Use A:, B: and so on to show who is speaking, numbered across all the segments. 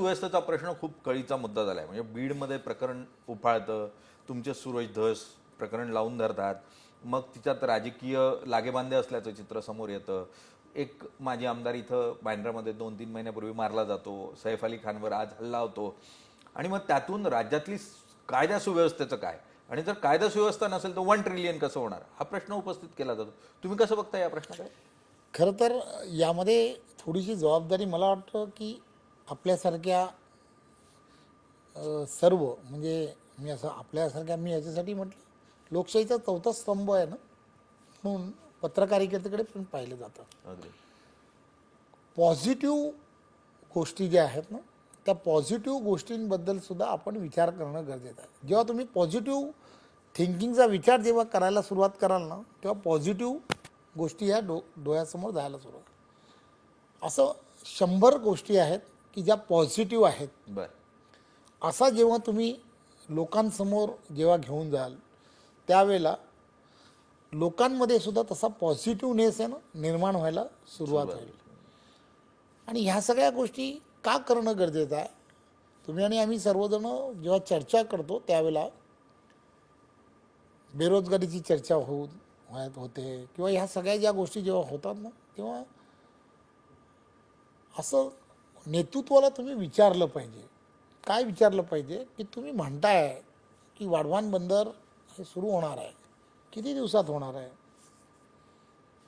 A: सुव्यवस्थेचा प्रश्न खूप कळीचा मुद्दा झाला आहे. म्हणजे बीडमध्ये प्रकरण उफाळतं, तुमचे सूरज धस प्रकरण लावून धरतात, मग तिच्यात राजकीय लागेबांधे असल्याचं चित्र समोर येतं. एक माजी आमदार इथं बँड्रामध्ये 2-3 महिन्यापूर्वी मारला जातो, सैफ अली खानवर आज हल्ला होतो, आणि मग त्यातून राज्यातली कायदा सुव्यवस्थेचं काय, आणि जर कायदा सुव्यवस्था नसेल तर 1 ट्रिलियन कसं होणार, हा प्रश्न उपस्थित केला जातो. तुम्ही कसं बघता या प्रश्नाकडे?
B: खरं तर यामध्ये थोडीशी जबाबदारी मला वाटतं की आपल्यासारख्या सर्व म्हणजे मी असं आपल्यासारख्या मी याच्यासाठी म्हटलं लोकशाहीचा चौथा स्तंभ आहे ना, म्हणून पत्रकारितेकडे पण पाहिलं जातं.
A: अगदी.
B: पॉझिटिव्ह गोष्टी ज्या आहेत ना, त्या पॉझिटिव्ह गोष्टींबद्दल सुद्धा आपण विचार करणं गरजेचं आहे. जेव्हा तुम्ही पॉझिटिव्ह थिंकिंगचा विचार जेव्हा करायला सुरुवात कराल ना, तेव्हा पॉझिटिव्ह गोष्टी या डोळ्यासमोर जायला सुरुवात. असं 100 गोष्टी आहेत की ज्या पॉझिटिव्ह आहेत.
A: बरं.
B: असा जेव्हा तुम्ही लोकांसमोर जेव्हा घेऊन जाल त्यावेळेला लोकांमध्ये सुद्धा तसा पॉझिटिव्हनेस आहे ना निर्माण व्हायला सुरुवात होईल. आणि ह्या सगळ्या गोष्टी का करणं गरजेचं आहे, तुम्ही आणि आम्ही सर्वजण जेव्हा चर्चा करतो त्यावेळेला बेरोजगारीची चर्चा होते किंवा ह्या सगळ्या ज्या गोष्टी जेव्हा होतात ना, तेव्हा असं नेतृत्वाला तुम्ही विचारलं पाहिजे. काय विचारलं पाहिजे की तुम्ही म्हणताय की वाढवान बंदर हे सुरू होणार आहे, किती दिवसात होणार आहे?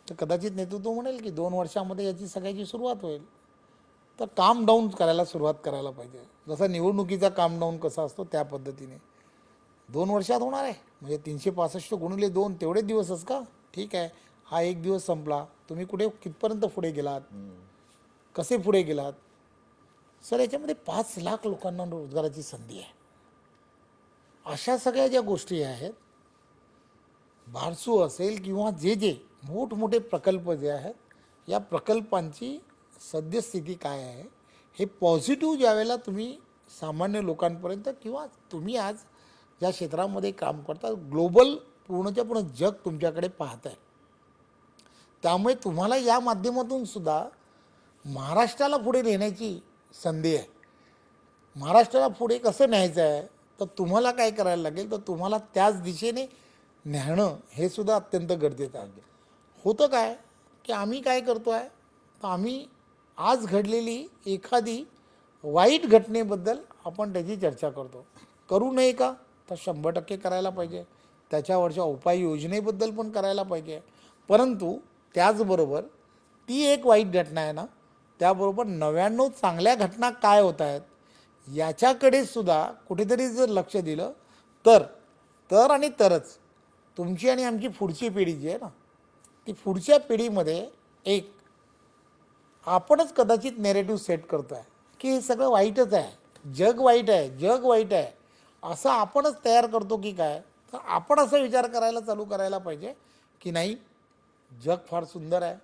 B: तर कदाचित नेतृत्व म्हणेल की 2 वर्षामध्ये याची सगळ्याची सुरुवात होईल. तर काम डाऊन करायला सुरुवात करायला पाहिजे. जसा निवडणुकीचा काम डाऊन कसा असतो त्या पद्धतीने 2 वर्षात होणार आहे म्हणजे 365 गुणिले 2 तेवढेच दिवसच का? ठीक आहे, हा एक दिवस संपला, तुम्ही कुठे कितपर्यंत पुढे गेलात, कसे पुढे गेलात? सर याच्यामध्ये 5 लाख लोकांना रोजगाराची संधी आहे. अशा सगळ्या ज्या गोष्टी आहेत, बारसू असेल किंवा जे जे मोठमोठे प्रकल्प जे आहेत, या प्रकल्पांची सद्यस्थिती काय आहे हे पॉझिटिव्ह ज्यावेळेला तुम्ही सामान्य लोकांपर्यंत किंवा तुम्ही आज ज्या क्षेत्रामध्ये काम करता ग्लोबल पूर्णच्या पूर्ण जग तुमच्याकडे पाहत आहे. त्यामुळे तुम्हाला या माध्यमातून सुद्धा महाराष्ट्राला पुढे नेण्याची संधी आहे. महाराष्ट्राला पुढे कसं न्यायचं आहे तर तुम्हाला काय करायला लागेल, तर तुम्हाला त्याच दिशेने न्याणं हे सुद्धा अत्यंत गरजेचं आहे. होतं काय की आम्ही काय करतो आहे, तर आम्ही आज घडलेली एखादी वाईट घटनेबद्दल आपण त्याची चर्चा करतो. करू नये का? तर 100% करायला पाहिजे. त्याच्यावरच्या उपाययोजनेबद्दल पण करायला पाहिजे. परंतु त्याचबरोबर ती एक वाईट घटना आहे ना, त्याबरोबर 99 चांगल्या घटना काय होत आहेत याच्याकडे सुद्धा कुठेतरी जर लक्ष दिलं तर आणि तरच तुमची आणि आमची पुढची पिढी जी आहे ना, ती पुढच्या पिढीमध्ये एक आपणच कदाचित नेरेटिव्ह सेट करतो आहे की हे सगळं वाईटच आहे, जग वाईट आहे, जग वाईट आहे, असं आपणच तयार करतो की काय. तर आपण असा विचार करायला चालू करायला पाहिजे की नाही, जग फार सुंदर आहे,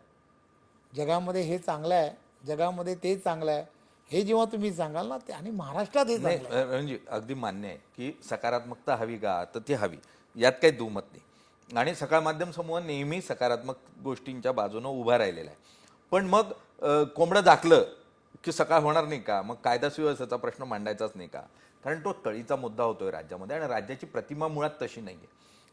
B: जगामध्ये हे चांगलं आहे, जगामध्ये ते चांगलं आहे, हे जेव्हा तुम्ही सांगाल ना, ते आणि महाराष्ट्रात हे
A: नाही,
B: चांगलं आहे.
A: म्हणजे अगदी मान्य आहे की सकारात्मकता हवी का, तर ती हवी, यात काही दुमत नाही. आणि सकाळ माध्यम समूह नेहमी सकारात्मक गोष्टींच्या बाजूनं उभा राहिलेला आहे. पण मग कोंबडं दाखलं की सकाळ होणार नाही का, मग कायदा सुव्यवस्थेचा प्रश्न मांडायचाच नाही का? कारण तो तळीचा मुद्दा होतोय राज्यामध्ये, आणि राज्याची प्रतिमा मुळात तशी नाही आहे.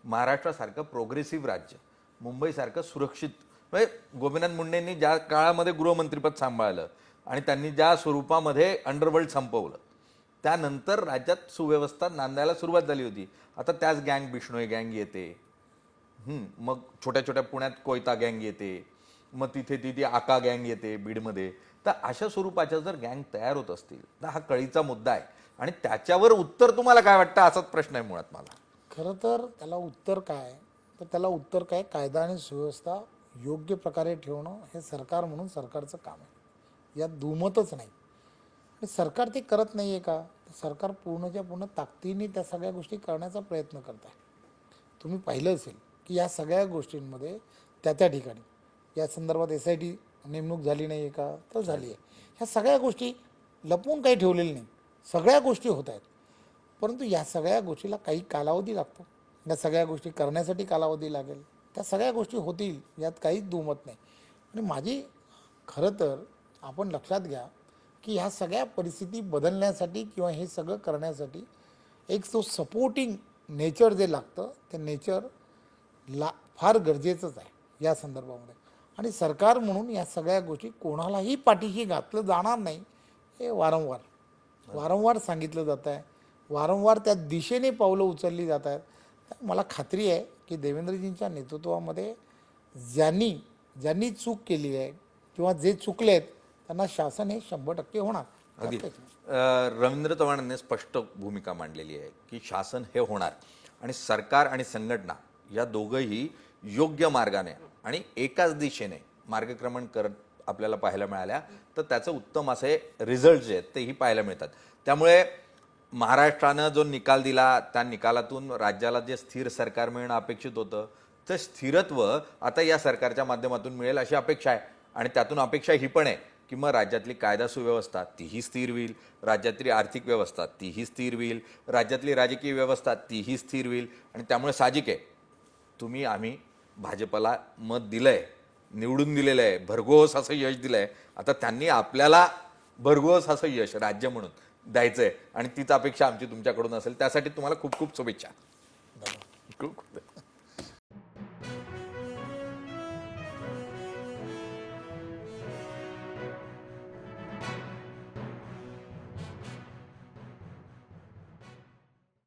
A: महाराष्ट्रासारखं प्रोग्रेसिव्ह राज्य, मुंबईसारखं सुरक्षित, म्हणजे गोपीनाथ मुंडेंनी ज्या काळामध्ये गृहमंत्रीपद सांभाळलं आणि त्यांनी ज्या स्वरूपामध्ये अंडरवर्ल्ड संपवलं, त्यानंतर राज्यात सुव्यवस्था नांदायला सुरुवात झाली होती. आता त्याच गँग, बिष्णोई गँग येते, मग छोट्या छोट्या पुण्यात कोयता गँग येते, मग तिथे तिथे आका गँग येते बीडमध्ये. तर अशा स्वरूपाच्या जर गँग तयार होत असतील तर हा कळीचा मुद्दा आहे, आणि त्याच्यावर उत्तर तुम्हाला काय वाटतं, असाच प्रश्न आहे मुळात मला.
B: खरं तर त्याला उत्तर काय, तर त्याला उत्तर काय, कायदा आणि सुव्यवस्था योग्य प्रकारे ठेवणं हे सरकार म्हणून सरकारचं काम आहे, यात दुमतच नाही. आणि सरकार ते करत नाही आहे का, तर सरकार पूर्णच्या पूर्ण ताकदीने त्या सगळ्या गोष्टी करण्याचा प्रयत्न करत आहे. तुम्ही पाहिलं असेल की या सगळ्या गोष्टींमध्ये त्या ठिकाणी या संदर्भात SIT नेमणूक झाली नाही आहे का, तर झाली आहे. ह्या सगळ्या गोष्टी लपवून काही ठेवलेल्या नाही, सगळ्या गोष्टी होत आहेत. परंतु या सगळ्या गोष्टीला काही कालावधी लागतो, या सगळ्या गोष्टी करण्यासाठी कालावधी लागेल, त्या सगळ्या गोष्टी होतील, यात काहीच दुमत नाही. आणि माझी खरं तर आपण लक्षात घ्या की ह्या सगळ्या परिस्थिती बदलण्यासाठी किंवा हे सगळं करण्यासाठी एक तो सपोर्टिंग नेचर जे लागतं ते नेचर फार गरजेचंच आहे या संदर्भामध्ये. आणि सरकार म्हणून या सगळ्या गोष्टी कोणालाही पाठीशी घातलं जाणार नाही हे वारंवार सांगितलं जात आहे. वारंवार त्या दिशेने पावलं उचलली जात आहेत. मला खात्री आहे की देवेंद्रजींच्या नेतृत्वामध्ये ज्यांनी चूक केली आहे किंवा जे चुकले आहेत त्यांना शासन हे 100% होणार.
A: अगदी रवींद्र चव्हाणांनी स्पष्ट भूमिका मांडलेली आहे की शासन हे होणार आणि सरकार आणि संघटना या दोघंही योग्य मार्गाने आणि एकाच दिशेने मार्गक्रमण करत आपल्याला पाहायला मिळाल्या तर त्याचं उत्तम असे रिझल्ट जे आहेत तेही पाहायला मिळतात. त्यामुळे महाराष्ट्रानं जो निकाल दिला त्या निकालातून राज्याला जे स्थिर सरकार मिळणं अपेक्षित होतं तर स्थिरत्व आता या सरकारच्या माध्यमातून मिळेल अशी अपेक्षा आहे. आणि त्यातून अपेक्षा ही पण आहे की मग राज्यातली कायदा सुव्यवस्था तीही स्थिर होईल, राज्यातली आर्थिक व्यवस्था तीही स्थिर होईल, राज्यातली राजकीय व्यवस्था तीही स्थिर होईल. आणि त्यामुळे साहजिक आहे तुम्ही आम्ही भाजपला मत दिलंय, निवडून दिलेलं आहे, भरघोस असं यश दिलंय. आता त्यांनी आपल्याला भरघोस असं यश राज्य म्हणून द्यायचंय आणि तीच अपेक्षा आमची तुमच्याकडून असेल. त्यासाठी तुम्हाला खूप खूप शुभेच्छा.
B: धन्यवाद.
A: खूप खूप